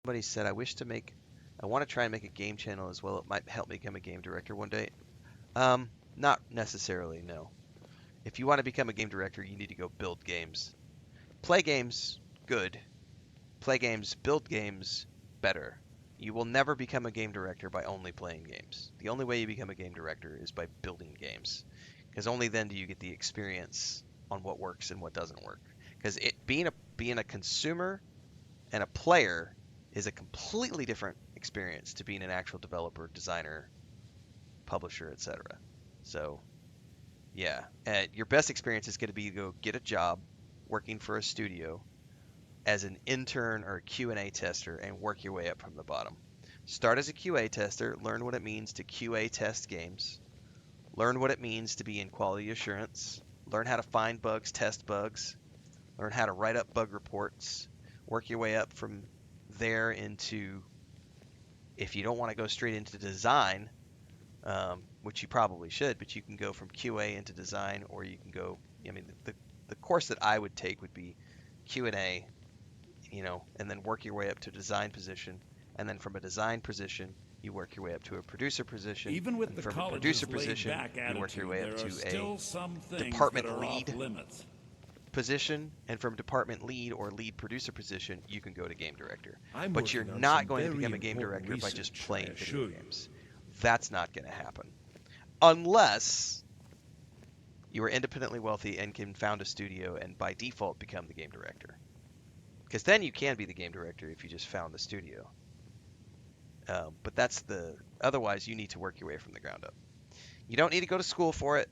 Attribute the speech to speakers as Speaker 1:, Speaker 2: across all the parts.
Speaker 1: Somebody said, I want to try and make a game channel as well. It might help me become a game director one day. Not necessarily, no. If you want to become a game director, you need to go build games. Play games, good. Play games, build games, better. You will never become a game director by only playing games. The only way you become a game director is by building games, because only then do you get the experience on what works and what doesn't work. Because being a consumer and a player is a completely different experience to being an actual developer, designer, publisher, etc. So yeah, your best experience is going to be to go get a job working for a studio as an intern or a Q&A tester and work your way up from the bottom. Start as a QA tester, learn what it means to QA test games, learn what it means to be in quality assurance, learn how to find bugs, test bugs, learn how to write up bug reports, work your way up from there into, if you don't want to go straight into design, which you probably should, but you can go from QA into design, or you can go, I mean, the course that I would take would be Q&A, and then work your way up to a design position, and then from a design position, you work your way up to a producer position,
Speaker 2: Even with
Speaker 1: and
Speaker 2: the
Speaker 1: from a producer
Speaker 2: college's
Speaker 1: position,
Speaker 2: laid-back
Speaker 1: you work your
Speaker 2: attitude,
Speaker 1: way up
Speaker 2: there are
Speaker 1: to a
Speaker 2: still some things that
Speaker 1: department
Speaker 2: are off
Speaker 1: lead
Speaker 2: limits.
Speaker 1: position, and from department lead or lead producer position, you can go to game director.
Speaker 3: I'm
Speaker 1: But you're
Speaker 3: working on
Speaker 1: not
Speaker 3: some
Speaker 1: going to
Speaker 3: very
Speaker 1: become a game
Speaker 3: important
Speaker 1: director by just
Speaker 3: research, I
Speaker 1: playing video
Speaker 3: assure you.
Speaker 1: games. That's not going to happen. Unless you are independently wealthy and can found a studio and by default become the game director. Because then you can be the game director if you just found the studio. But otherwise you need to work your way from the ground up. You don't need to go to school for it.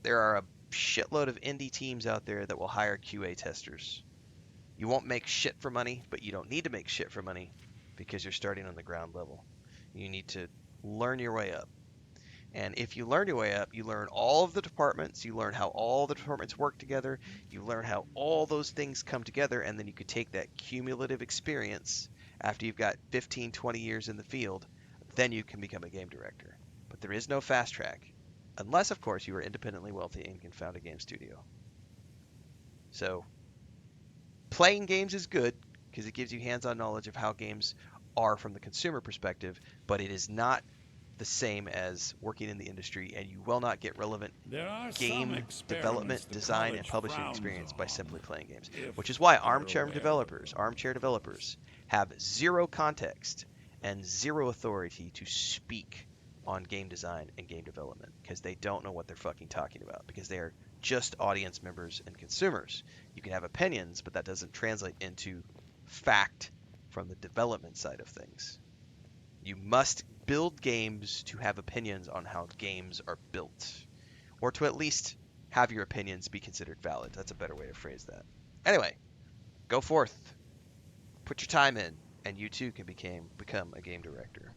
Speaker 1: There are a shitload of indie teams out there that will hire QA testers. You won't make shit for money, but you don't need to make shit for money because you're starting on the ground level. You need to learn your way up. And if you learn your way up, you learn all of the departments, you learn how all the departments work together, you learn how all those things come together, and then you could take that cumulative experience after you've got 15, 20 years in the field, then you can become a game director. But there is no fast track, unless, of course, you are independently wealthy and can found a game studio. So, playing games is good because it gives you hands-on knowledge of how games are from the consumer perspective, but it is not the same as working in the industry, and you will not get relevant
Speaker 2: There are some
Speaker 1: game
Speaker 2: experiments
Speaker 1: development,
Speaker 2: the
Speaker 1: design, and
Speaker 2: college
Speaker 1: publishing
Speaker 2: frowns
Speaker 1: experience by
Speaker 2: on,
Speaker 1: simply playing games.
Speaker 2: if
Speaker 1: Which is why
Speaker 2: you're aware of them.
Speaker 1: armchair developers have zero context and zero authority to speak on game design and game development because they don't know what they're fucking talking about because they are just audience members and consumers. You can have opinions, but that doesn't translate into fact from the development side of things. You must build games to have opinions on how games are built, or to at least have your opinions be considered valid. That's a better way to phrase that. Anyway, go forth, put your time in, and you too can become a game director.